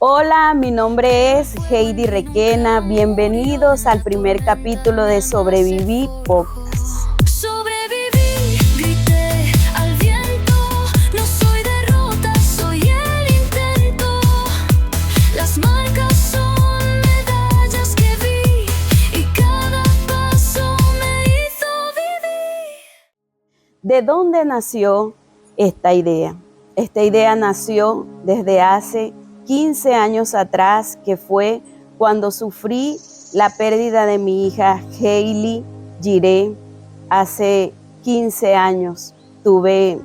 Hola, mi nombre es Heidi Requena. Bienvenidos al primer capítulo de Sobreviví Podcast. Sobreviví, grité al viento, no soy derrota, soy el intento. Las marcas son medallas que vi y cada paso me hizo vivir. ¿De dónde nació esta idea? Esta idea nació desde hace 15 años atrás, que fue cuando sufrí la pérdida de mi hija Hailey Giré. Hace 15 años tuve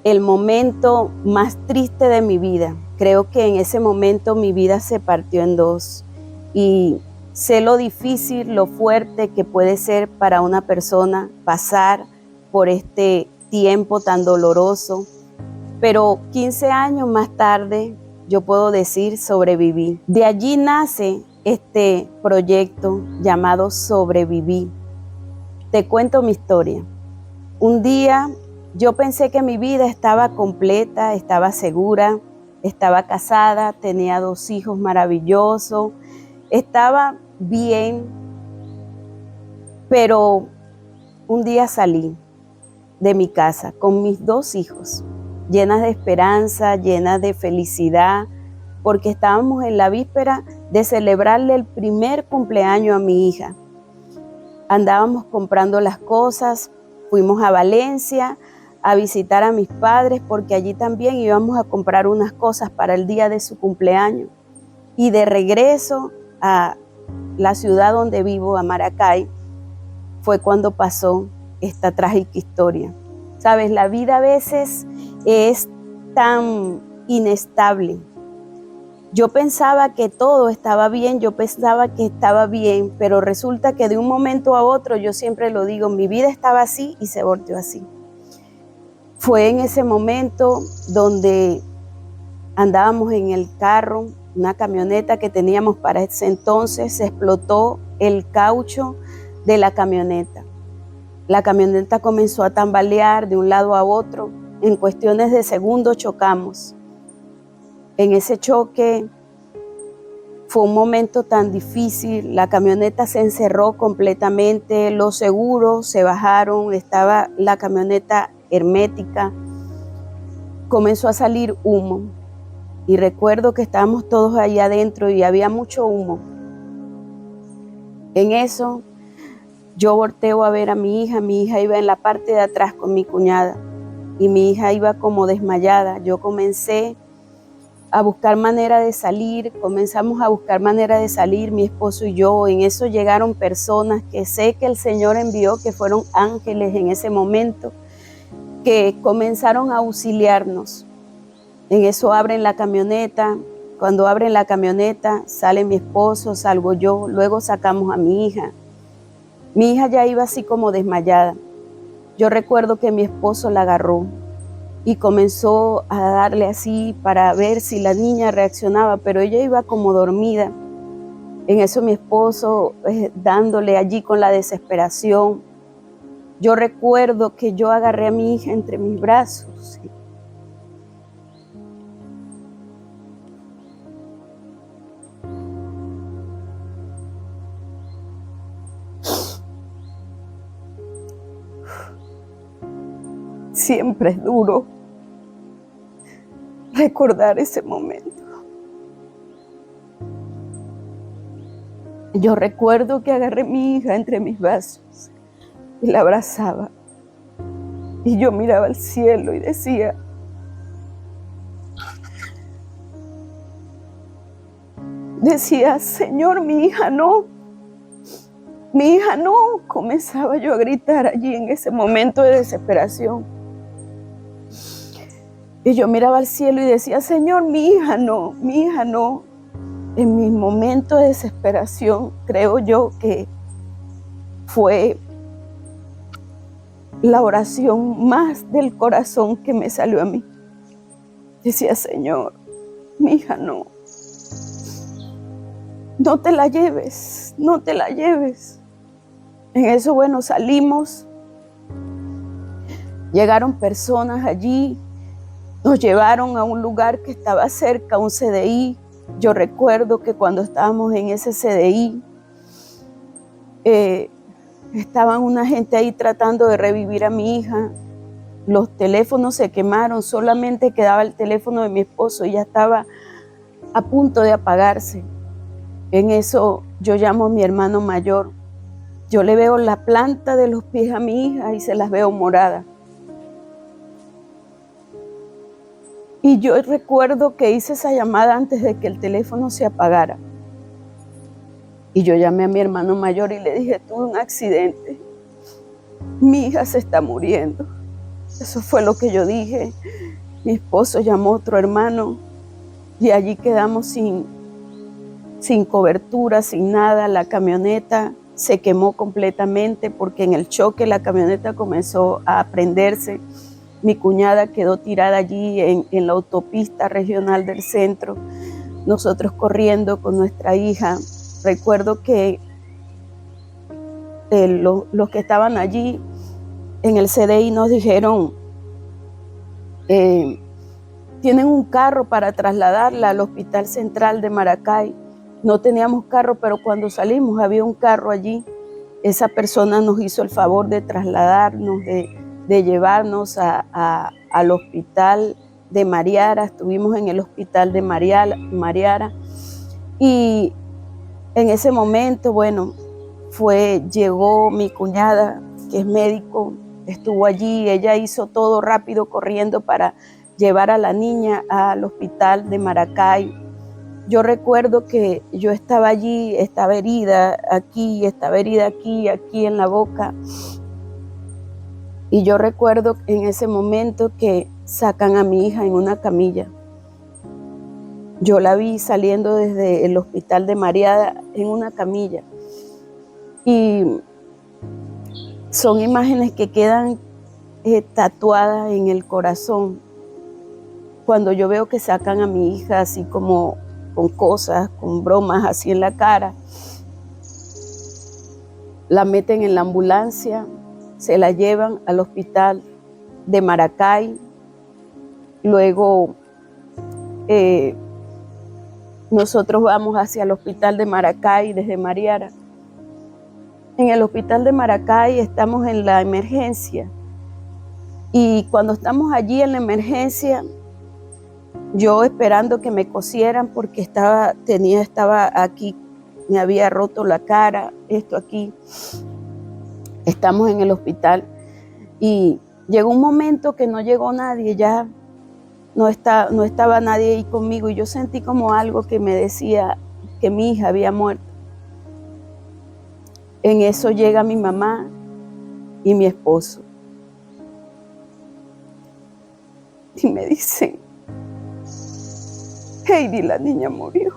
el momento más triste de mi vida. Creo que en ese momento mi vida se partió en dos y sé lo difícil, lo fuerte que puede ser para una persona pasar por este tiempo tan doloroso. Pero 15 años más tarde, yo puedo decir, sobreviví. De allí nace este proyecto llamado Sobreviví. Te cuento mi historia. Un día yo pensé que mi vida estaba completa, estaba segura, estaba casada, tenía 2 hijos maravillosos, estaba bien, pero un día salí de mi casa con mis 2 hijos, llenas de esperanza, llenas de felicidad, porque estábamos en la víspera de celebrarle el primer cumpleaños a mi hija. Andábamos comprando las cosas, fuimos a Valencia a visitar a mis padres porque allí también íbamos a comprar unas cosas para el día de su cumpleaños. Y de regreso a la ciudad donde vivo, a Maracay, fue cuando pasó esta trágica historia. Sabes, la vida a veces es tan inestable. Yo pensaba que todo estaba bien, yo pensaba que estaba bien, pero resulta que de un momento a otro, yo siempre lo digo, mi vida estaba así y se volteó así. Fue en ese momento donde andábamos en el carro, una camioneta que teníamos para ese entonces, se explotó el caucho de la camioneta. La camioneta comenzó a tambalear de un lado a otro. En cuestiones de segundos chocamos. En ese choque fue un momento tan difícil. La camioneta se encerró completamente, los seguros se bajaron, estaba la camioneta hermética. Comenzó a salir humo. Y recuerdo que estábamos todos allá adentro y había mucho humo. En eso, yo volteo a ver a mi hija iba en la parte de atrás con mi cuñada y mi hija iba como desmayada. Yo comencé a buscar manera de salir, comenzamos a buscar manera de salir, mi esposo y yo. En eso llegaron personas que sé que el Señor envió, que fueron ángeles en ese momento, que comenzaron a auxiliarnos. En eso abren la camioneta. Cuando abren la camioneta, sale mi esposo, salgo yo, luego sacamos a mi hija. Mi hija ya iba así como desmayada. Yo recuerdo que mi esposo la agarró y comenzó a darle así para ver si la niña reaccionaba, pero ella iba como dormida. En eso mi esposo dándole allí con la desesperación. Yo recuerdo que yo agarré a mi hija entre mis brazos. Siempre es duro recordar ese momento. Yo recuerdo que agarré a mi hija entre mis brazos y la abrazaba. Y yo miraba al cielo y decía, Señor, mi hija no. Mi hija no. Comenzaba yo a gritar allí en ese momento de desesperación. Y yo miraba al cielo y decía, Señor, mi hija no, mi hija no. En mi momento de desesperación, creo yo que fue la oración más del corazón que me salió a mí. Decía, Señor, mi hija no. No te la lleves, no te la lleves. En eso, bueno, salimos. Llegaron personas allí Nos llevaron a un lugar que estaba cerca, un CDI. Yo recuerdo que cuando estábamos en ese CDI, estaban una gente ahí tratando de revivir a mi hija. Los teléfonos se quemaron, solamente quedaba el teléfono de mi esposo y ya estaba a punto de apagarse. En eso yo llamo a mi hermano mayor. Yo le veo la planta de los pies a mi hija y se las veo moradas. Y yo recuerdo que hice esa llamada antes de que el teléfono se apagara. Y yo llamé a mi hermano mayor y le dije, tuve un accidente. Mi hija se está muriendo. Eso fue lo que yo dije. Mi esposo llamó a otro hermano y allí quedamos sin cobertura, sin nada. La camioneta se quemó completamente porque en el choque la camioneta comenzó a prenderse. Mi cuñada quedó tirada allí en la autopista regional del centro. Nosotros corriendo con nuestra hija. Recuerdo que los que estaban allí en el CDI nos dijeron, tienen un carro para trasladarla al Hospital Central de Maracay. No teníamos carro, pero cuando salimos había un carro allí. Esa persona nos hizo el favor de trasladarnos, de llevarnos al hospital de Mariara. Estuvimos en el hospital de Mariara y en ese momento, bueno, llegó mi cuñada, que es médico, estuvo allí. Ella hizo todo rápido, corriendo para llevar a la niña al hospital de Maracay. Yo recuerdo que yo estaba allí, estaba herida aquí, aquí en la boca. Y yo recuerdo en ese momento que sacan a mi hija en una camilla. Yo la vi saliendo desde el hospital de Mariara en una camilla. Y son imágenes que quedan tatuadas en el corazón. Cuando yo veo que sacan a mi hija así como con cosas, con bromas así en la cara, la meten en la ambulancia, se la llevan al hospital de Maracay. Luego nosotros vamos hacia el hospital de Maracay desde Mariara. En el hospital de Maracay estamos en la emergencia. Y cuando estamos allí en la emergencia, yo esperando que me cosieran porque estaba aquí, me había roto la cara, esto aquí. Estamos en el hospital y llegó un momento que no llegó nadie, ya no estaba nadie ahí conmigo y yo sentí como algo que me decía que mi hija había muerto. En eso llega mi mamá y mi esposo y me dicen, Heidi, la niña murió.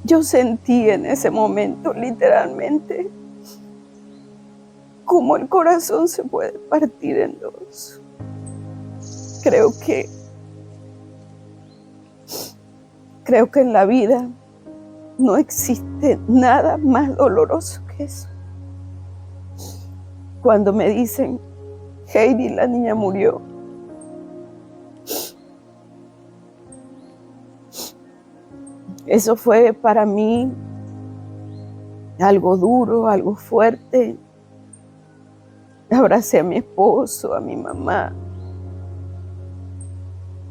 Yo sentí en ese momento literalmente cómo el corazón se puede partir en dos. Creo que en la vida no existe nada más doloroso que eso. Cuando me dicen, Heidi, la niña murió, eso fue para mí algo duro, algo fuerte. Abracé a mi esposo, a mi mamá,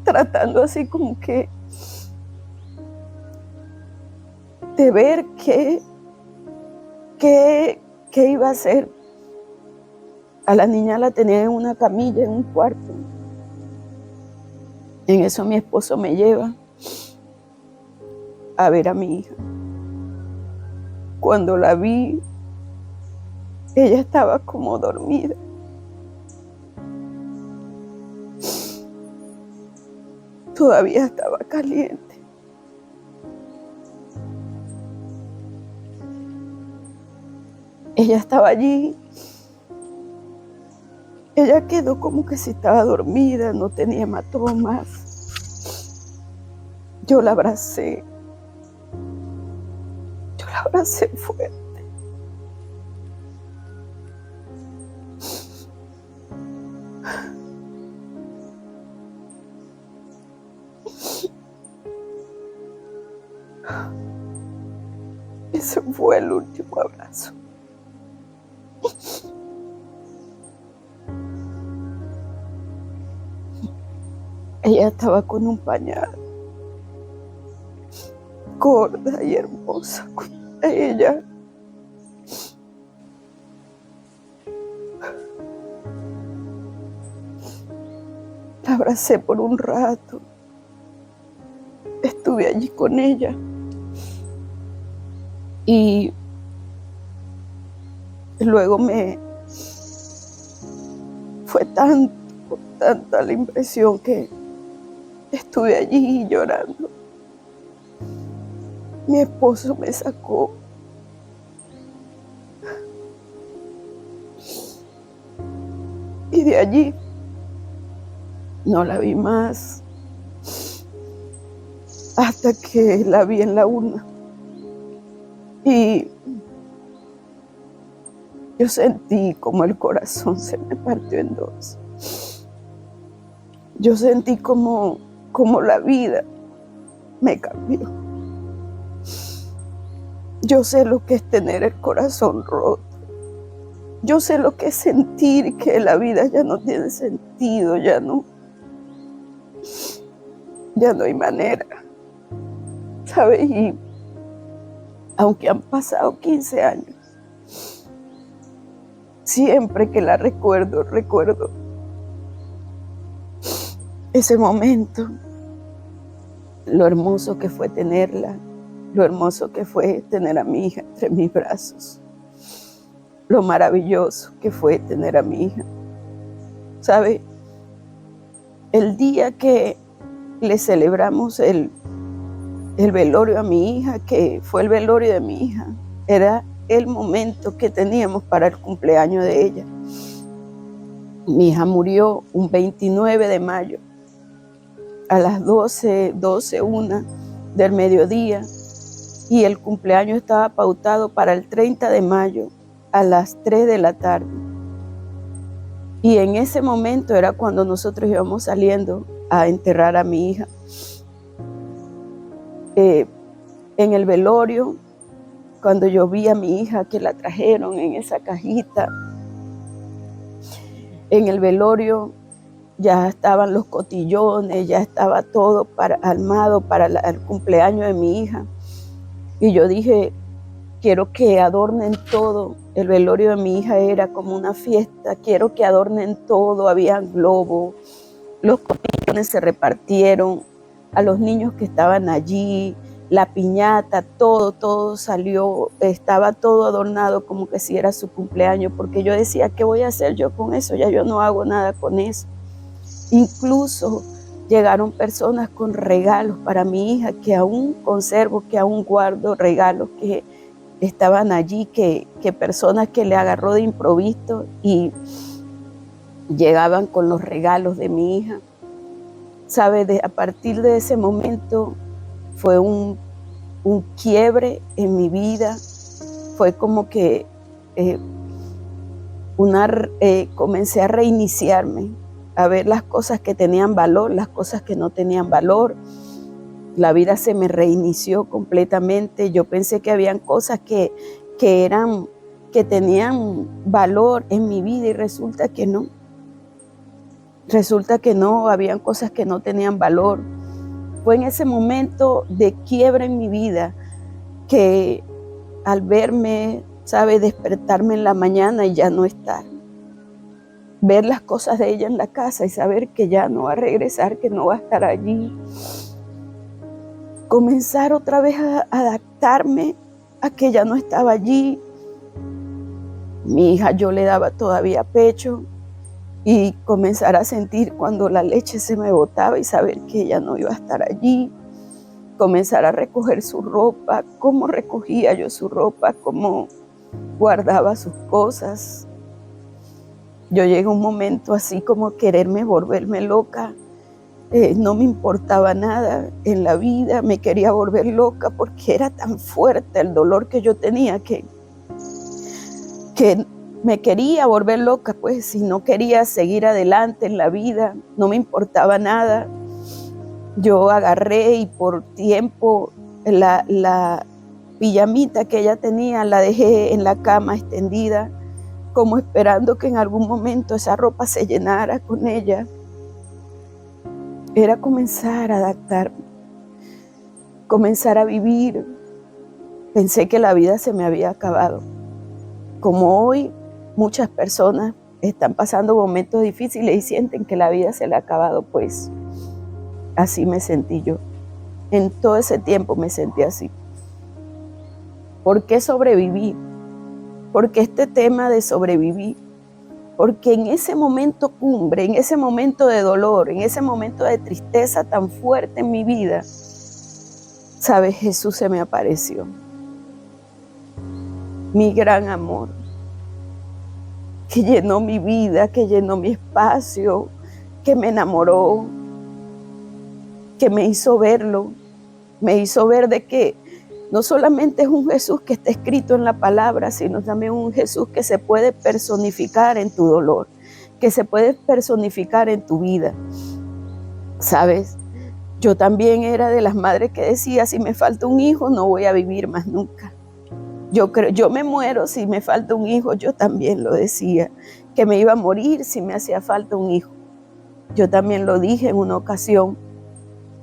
tratando así como que de ver qué iba a hacer. A la niña la tenía en una camilla, en un cuarto. En eso mi esposo me lleva a ver a mi hija. Cuando la vi, ella estaba como dormida. Todavía estaba caliente. Ella estaba allí. Ella quedó como que si estaba dormida, no tenía hematomas. Yo la abracé. abracé fuerte. Ese fue el último abrazo. Ella estaba con un pañal, gorda y hermosa. Ella la abracé por un rato. Estuve allí con ella. Y luego fue tanta la impresión que estuve allí llorando. Mi esposo me sacó. Y de allí no la vi más hasta que la vi en la urna. Y yo sentí como el corazón se me partió en dos. Yo sentí como la vida me cambió. Yo sé lo que es tener el corazón roto. Yo sé lo que es sentir que la vida ya no tiene sentido, ya no hay manera. ¿Sabes? Y aunque han pasado 15 años, siempre que la recuerdo ese momento, lo hermoso que fue tenerla, lo hermoso que fue tener a mi hija entre mis brazos, lo maravilloso que fue tener a mi hija. ¿Sabe? El día que le celebramos el velorio a mi hija, que fue el velorio de mi hija, era el momento que teníamos para el cumpleaños de ella. Mi hija murió un 29 de mayo a las 1 del mediodía, y el cumpleaños estaba pautado para el 30 de mayo a las 3 de la tarde. Y en ese momento era cuando nosotros íbamos saliendo a enterrar a mi hija. En el velorio, cuando yo vi a mi hija que la trajeron en esa cajita, en el velorio ya estaban los cotillones, ya estaba todo armado para el cumpleaños de mi hija. Y yo dije, quiero que adornen todo. El velorio de mi hija era como una fiesta. Quiero que adornen todo. Había globos, los cotillones se repartieron a los niños que estaban allí, la piñata, todo salió, estaba todo adornado como que si era su cumpleaños, porque yo decía, ¿qué voy a hacer yo con eso? Ya yo no hago nada con eso. Incluso llegaron personas con regalos para mi hija, que aún conservo, que aún guardo, regalos que estaban allí, que personas que le agarró de improviso y llegaban con los regalos de mi hija. ¿Sabe? A partir de ese momento fue un quiebre en mi vida. Fue como que comencé a reiniciarme, a ver las cosas que tenían valor, las cosas que no tenían valor. La vida se me reinició completamente. Yo pensé que habían cosas que tenían valor en mi vida, y resulta que no. Resulta que no, habían cosas que no tenían valor. Fue en ese momento de quiebra en mi vida que al verme, ¿sabe? Despertarme en la mañana y ya no estar. Ver las cosas de ella en la casa y saber que ya no va a regresar, que no va a estar allí. Comenzar otra vez a adaptarme a que ya no estaba allí. Mi hija, yo le daba todavía pecho, y comenzar a sentir cuando la leche se me botaba y saber que ella no iba a estar allí. Comenzar a recoger su ropa, cómo recogía yo su ropa, cómo guardaba sus cosas. Yo llegué a un momento así como quererme volverme loca, No me importaba nada en la vida, me quería volver loca porque era tan fuerte el dolor que yo tenía que me quería volver loca, pues, si no quería seguir adelante en la vida, no me importaba nada. Yo agarré y por tiempo la pijamita que ella tenía la dejé en la cama extendida, como esperando que en algún momento esa ropa se llenara con ella. Era comenzar a adaptarme, comenzar a vivir. Pensé que la vida se me había acabado. Como hoy muchas personas están pasando momentos difíciles y sienten que la vida se le ha acabado, pues así me sentí yo. En todo ese tiempo me sentí así. ¿Por qué sobreviví? Porque este tema de sobrevivir, porque en ese momento cumbre, en ese momento de dolor, en ese momento de tristeza tan fuerte en mi vida, ¿sabes? Jesús se me apareció. Mi gran amor, que llenó mi vida, que llenó mi espacio, que me enamoró, que me hizo verlo, me hizo ver de que no solamente es un Jesús que está escrito en la palabra, sino también un Jesús que se puede personificar en tu dolor, que se puede personificar en tu vida. ¿Sabes? Yo también era de las madres que decía, si me falta un hijo, no voy a vivir más nunca. Yo me muero si me falta un hijo, yo también lo decía, que me iba a morir si me hacía falta un hijo. Yo también lo dije en una ocasión,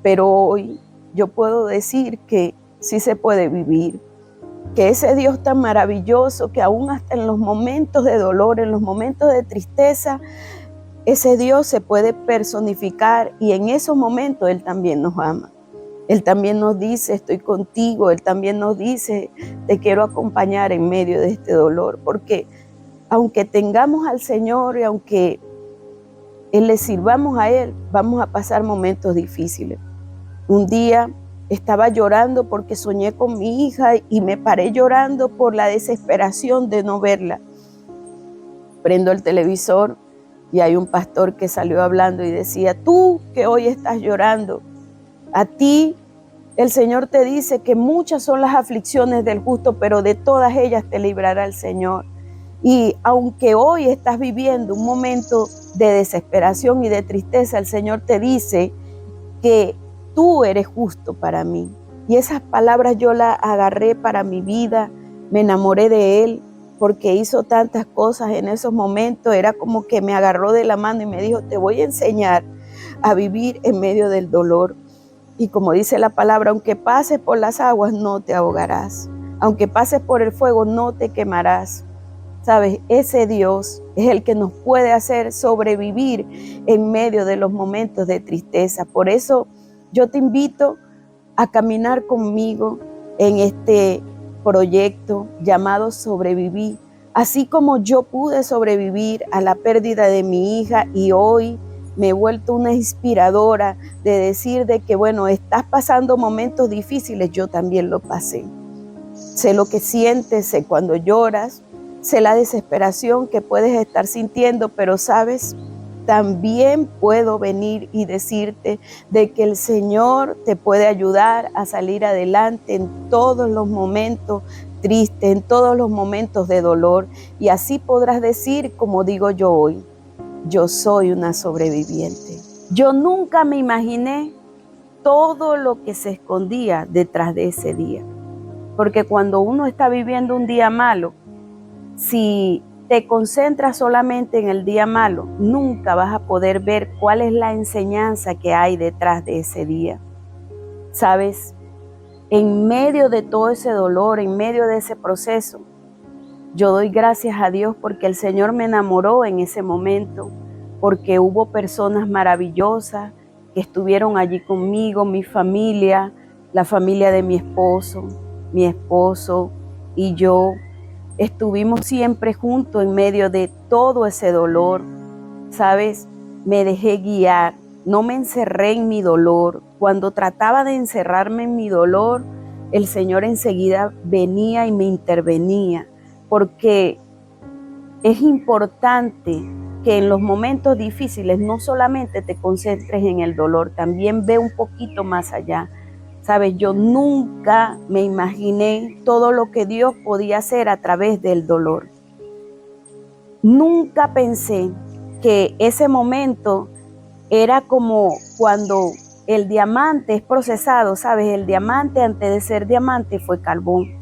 pero hoy yo puedo decir que sí se puede vivir, que ese Dios tan maravilloso, que aún hasta en los momentos de dolor, en los momentos de tristeza, ese Dios se puede personificar y en esos momentos Él también nos ama. Él también nos dice, estoy contigo. Él también nos dice, te quiero acompañar en medio de este dolor. Porque aunque tengamos al Señor y aunque le sirvamos a Él, vamos a pasar momentos difíciles. Un día estaba llorando porque soñé con mi hija y me paré llorando por la desesperación de no verla. Prendo el televisor y hay un pastor que salió hablando y decía, tú que hoy estás llorando, a ti el Señor te dice que muchas son las aflicciones del justo, pero de todas ellas te librará el Señor. Y aunque hoy estás viviendo un momento de desesperación y de tristeza, el Señor te dice que tú eres justo para mí. Y esas palabras yo las agarré para mi vida, me enamoré de Él porque hizo tantas cosas en esos momentos. Era como que me agarró de la mano y me dijo, te voy a enseñar a vivir en medio del dolor. Y como dice la palabra, aunque pases por las aguas, no te ahogarás. Aunque pases por el fuego, no te quemarás. ¿Sabes? Ese Dios es el que nos puede hacer sobrevivir en medio de los momentos de tristeza. Por eso yo te invito a caminar conmigo en este proyecto llamado Sobrevivir. Así como yo pude sobrevivir a la pérdida de mi hija y hoy me he vuelto una inspiradora de decir de que, bueno, estás pasando momentos difíciles, yo también lo pasé. Sé lo que sientes, sé cuando lloras, sé la desesperación que puedes estar sintiendo, pero sabes, también puedo venir y decirte de que el Señor te puede ayudar a salir adelante en todos los momentos tristes, en todos los momentos de dolor. Y así podrás decir, como digo yo hoy, yo soy una sobreviviente. Yo nunca me imaginé todo lo que se escondía detrás de ese día. Porque cuando uno está viviendo un día malo, si te concentras solamente en el día malo, nunca vas a poder ver cuál es la enseñanza que hay detrás de ese día. ¿Sabes? En medio de todo ese dolor, en medio de ese proceso, yo doy gracias a Dios porque el Señor me enamoró en ese momento, porque hubo personas maravillosas que estuvieron allí conmigo, mi familia, la familia de mi esposo y yo. Estuvimos siempre juntos en medio de todo ese dolor, ¿sabes? Me dejé guiar, no me encerré en mi dolor. Cuando trataba de encerrarme en mi dolor, el Señor enseguida venía y me intervenía, porque es importante que en los momentos difíciles no solamente te concentres en el dolor, también ve un poquito más allá. Sabes, yo nunca me imaginé todo lo que Dios podía hacer a través del dolor. Nunca pensé que ese momento era como cuando el diamante es procesado, ¿sabes? El diamante antes de ser diamante fue carbón.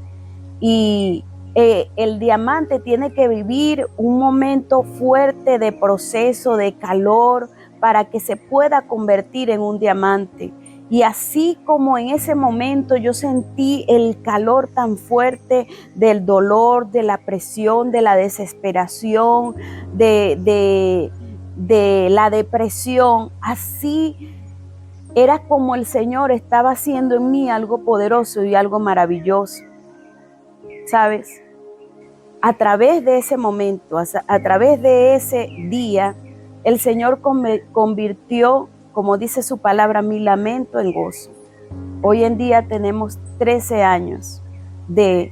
Y el diamante tiene que vivir un momento fuerte de proceso, de calor, para que se pueda convertir en un diamante. Y así como en ese momento yo sentí el calor tan fuerte del dolor, de la presión, de la desesperación, de la depresión, así era como el Señor estaba haciendo en mí algo poderoso y algo maravilloso. ¿Sabes? A través de ese momento, a través de ese día, el Señor convirtió, como dice su palabra, mi lamento en gozo. Hoy en día tenemos 13 años de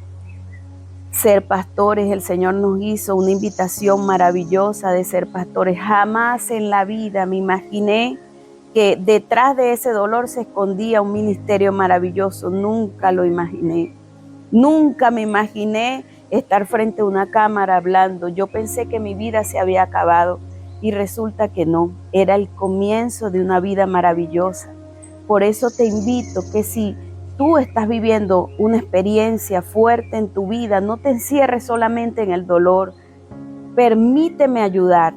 ser pastores. El Señor nos hizo una invitación maravillosa de ser pastores. Jamás en la vida me imaginé que detrás de ese dolor se escondía un ministerio maravilloso. Nunca lo imaginé. Nunca me imaginé estar frente a una cámara hablando. Yo pensé que mi vida se había acabado y resulta que no. Era el comienzo de una vida maravillosa. Por eso te invito que si tú estás viviendo una experiencia fuerte en tu vida, no te encierres solamente en el dolor. Permíteme ayudar.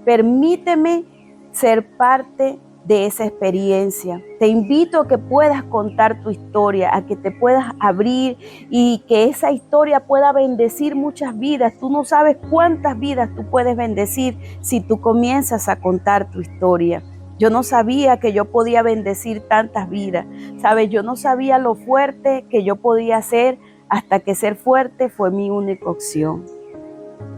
Permíteme ser parte de esa experiencia. Te invito a que puedas contar tu historia, a que te puedas abrir y que esa historia pueda bendecir muchas vidas. Tú no sabes cuántas vidas tú puedes bendecir si tú comienzas a contar tu historia. Yo no sabía que yo podía bendecir tantas vidas. ¿Sabes? Yo no sabía lo fuerte que yo podía ser hasta que ser fuerte fue mi única opción.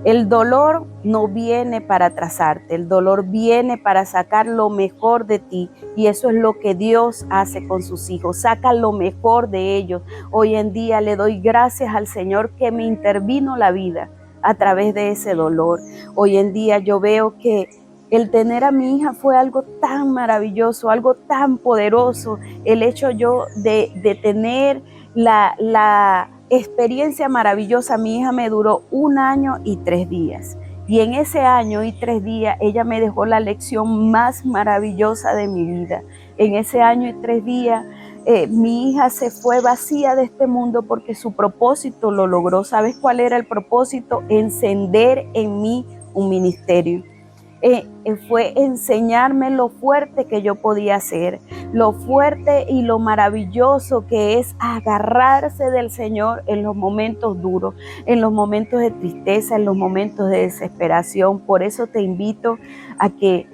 El dolor no viene para atrasarte, el dolor viene para sacar lo mejor de ti y eso es lo que Dios hace con sus hijos, saca lo mejor de ellos. Hoy en día le doy gracias al Señor que me intervino la vida a través de ese dolor. Hoy en día yo veo que el tener a mi hija fue algo tan maravilloso, algo tan poderoso, el hecho yo de tener la experiencia maravillosa. Mi hija me duró 1 año y 3 días. Y en ese año y 3 días, ella me dejó la lección más maravillosa de mi vida. En ese año y 3 días, mi hija se fue vacía de este mundo porque su propósito lo logró. ¿Sabes cuál era el propósito? Encender en mí un ministerio. Fue enseñarme lo fuerte que yo podía ser, lo fuerte y lo maravilloso que es agarrarse del Señor en los momentos duros, en los momentos de tristeza, en los momentos de desesperación. Por eso te invito a que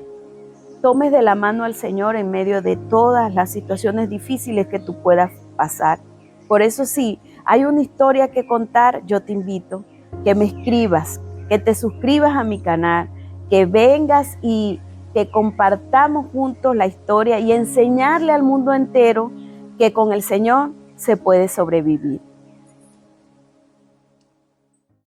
tomes de la mano al Señor en medio de todas las situaciones difíciles que tú puedas pasar. Por eso si hay una historia que contar, yo te invito que me escribas, que te suscribas a mi canal, que vengas y que compartamos juntos la historia y enseñarle al mundo entero que con el Señor se puede sobrevivir.